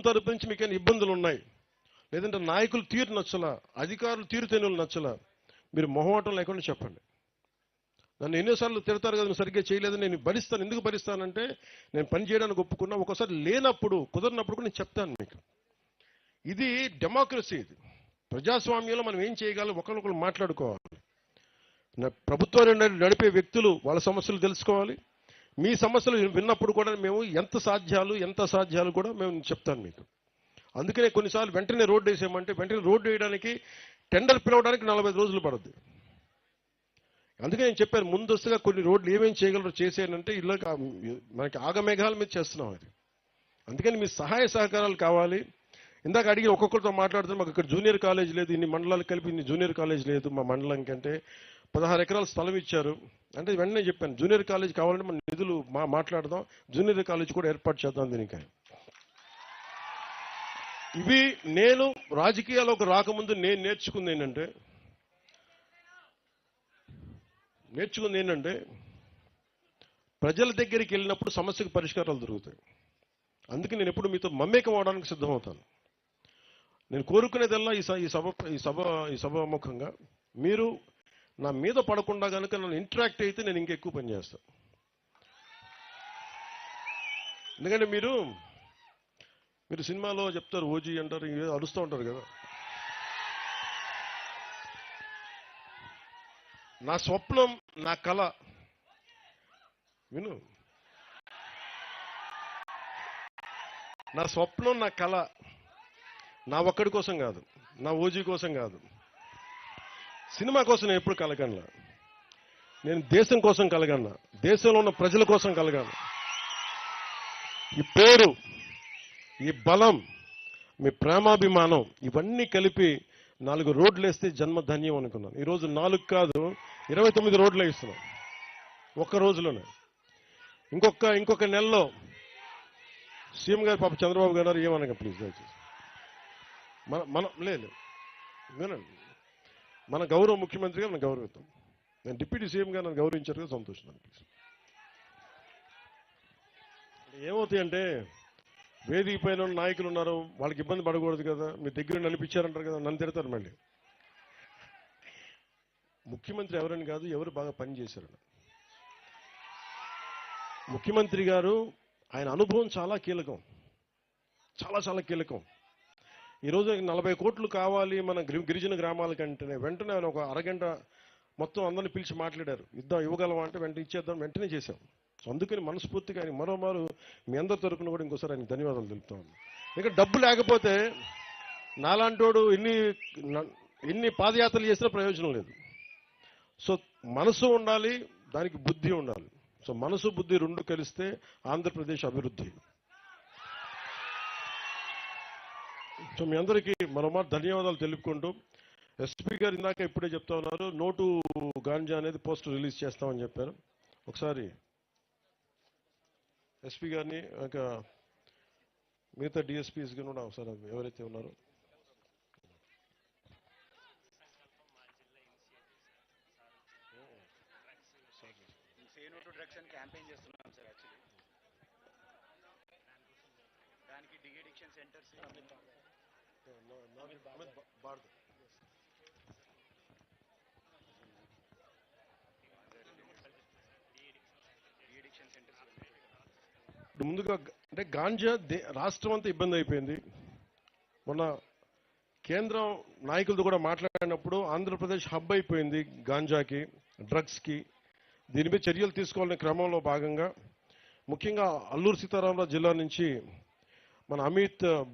తరపు నుంచి మీకు ఏమైనా ఇబ్బందులు ఉన్నాయి, లేదంటే నాయకులు తీరు నచ్చలా, అధికారులు తీరుతెన్నులు నచ్చలా, మీరు మొహమాటం లేకుండా చెప్పండి. నన్ను ఎన్నోసార్లు తిడతారు కదా, సరిగ్గా చేయలేదు, నేను భరిస్తాను. ఎందుకు భరిస్తానంటే నేను పని చేయడానికి ఒప్పుకున్నా. ఒకసారి లేనప్పుడు, కుదరినప్పుడు కూడా నేను చెప్తాను మీకు. ఇది డెమోక్రసీ. ఇది ప్రజాస్వామ్యంలో మనం ఏం చేయగలం, ఒకరికొకరు మాట్లాడుకోవాలి. ప్రభుత్వాన్ని నడిపే వ్యక్తులు వాళ్ళ సమస్యలు తెలుసుకోవాలి. మీ సమస్యలు విన్నప్పుడు కూడా మేము ఎంత అసాధ్యాలు కూడా మేము చెప్తాను మీకు. అందుకనే కొన్నిసార్లు వెంటనే రోడ్డు వేసామంటే వెంటనే రోడ్డు వేయడానికి టెండర్ పిలవడానికి 45 రోజులు పడుద్ది. అందుకే నేను చెప్పాను ముందస్తుగా కొన్ని రోడ్లు ఏమేమి చేయగలరో చేసేయాలంటే ఇలా మనకి ఆగమేఘాల మీద చేస్తున్నాం అది. అందుకని మీ సహాయ సహకారాలు కావాలి. ఇందాక అడిగి ఒక్కొక్కరితో మాట్లాడుతున్నాం. మాకు ఇక్కడ జూనియర్ కాలేజ్ లేదు, ఇన్ని మండలాలు కలిపి ఇన్ని జూనియర్ కాలేజ్ లేదు మా మండలం కంటే. 16 ఎకరాల స్థలం ఇచ్చారు అంటే వెంటనే చెప్పాను జూనియర్ కాలేజ్ కావాలంటే మన నిధులు మాట్లాడదాం, జూనియర్ కాలేజ్ కూడా ఏర్పాటు చేద్దాం దీనికి. ఇవి నేను రాజకీయాల్లోకి రాకముందు నేను నేర్చుకుంది ఏంటంటే ప్రజల దగ్గరికి వెళ్ళినప్పుడు సమస్యకు పరిష్కారాలు దొరుకుతాయి. అందుకే నేను ఎప్పుడు మీతో మమేకం అవడానికి సిద్ధమవుతాను. నేను కోరుకునేదల్లా ఈ సభాముఖంగా మీరు నా మీద పడకుండా కనుక నన్ను ఇంటరాక్ట్ అయితే నేను ఇంకా ఎక్కువ పని చేస్తాను. ఎందుకంటే మీరు సినిమాలో చెప్తారు ఓజీ అంటారు, అరుస్తూ ఉంటారు కదా. నా స్వప్నం, నా కళ విను, నా స్వప్నం, నా కళ నా ఒక్కడి కోసం కాదు, నా ఓజీ కోసం కాదు, సినిమా కోసం నేను ఎప్పుడు కలగన్నా. నేను దేశం కోసం కలగన్నా, దేశంలో ఉన్న ప్రజల కోసం కలగాను. ఈ పేరు, ఈ బలం, మీ ప్రేమాభిమానం ఇవన్నీ కలిపి 4 రోడ్లు వేస్తే జన్మధన్యం అనుకున్నాను. ఈరోజు 4 కాదు 29 రోడ్లు వేస్తున్నాం ఒక్క రోజులోనే. ఇంకొక నెలలో సీఎం గారు పాప చంద్రబాబు గారు ఏమనగా ప్లీజ్ దయచేసి లేదు వినండి, మన గౌరవ ముఖ్యమంత్రి గారు నన్ను గౌరవిద్దాం. నేను డిప్యూటీ సీఎం గారు నన్ను గౌరవించారు కదా, సంతోషం. ప్లీజ్ ఏమవుతాయంటే వేదిక పైన నాయకులు ఉన్నారు, వాళ్ళకి ఇబ్బంది పడకూడదు కదా, మీ దగ్గర నడిపించారంటారు కదా, నన్ను తిడతారు మళ్ళీ. ముఖ్యమంత్రి ఎవరని కాదు, ఎవరు బాగా పనిచేశారని. ముఖ్యమంత్రి గారు ఆయన అనుభవం చాలా కీలకం, చాలా కీలకం. ఈరోజు 40 కోట్లు కావాలి మన గిరిజన గ్రామాలకంటేనే వెంటనే ఆయన ఒక అరగంట మొత్తం అందరిని పిలిచి మాట్లాడారు. ఇవ్వగలమా అంటే వెంటనే ఇచ్చేద్దాం, వెంటనే చేశాం. సో అందుకని మనస్ఫూర్తిగా ఆయన మరోమారు మీ అందరి తరపున కూడా ఇంకోసారి ఆయనకు ధన్యవాదాలు తెలుపుతాం. ఇక డబ్బు లేకపోతే నాలాంటోడు ఎన్ని పాదయాత్రలు చేసినా ప్రయోజనం లేదు. సో మనసు ఉండాలి, దానికి బుద్ధి ఉండాలి. సో మనసు బుద్ధి 2 కలిస్తే ఆంధ్రప్రదేశ్ అభివృద్ధి. సో మీ అందరికీ మరోమారు ధన్యవాదాలు తెలుపుకుంటూ, ఎస్పీ గారు ఇందాక ఇప్పుడే చెప్తా ఉన్నారు నోటు గాంజా అనేది పోస్టర్ రిలీజ్ చేస్తామని చెప్పారు. ఒకసారి ఎస్పీ గారిని మిగతా డిఎస్పీస్ కూడా ఒకసారి ఎవరైతే ఉన్నారో క్యాంపెయిన్ చేస్తున్నాం సార్. యాక్చువల్లీ దానికి డిఎడిక్షన్ సెంటర్స్ ముందుగా అంటే గాంజా రాష్ట్రం అంతా ఇబ్బంది అయిపోయింది. మొన్న కేంద్రం నాయకులతో కూడా మాట్లాడినప్పుడు ఆంధ్రప్రదేశ్ హబ్ అయిపోయింది గాంజాకి, డ్రగ్స్కి. దీనిపై చర్యలు తీసుకోవాలనే క్రమంలో భాగంగా ముఖ్యంగా అల్లూరు సీతారామరాజు జిల్లా నుంచి మన అమిత్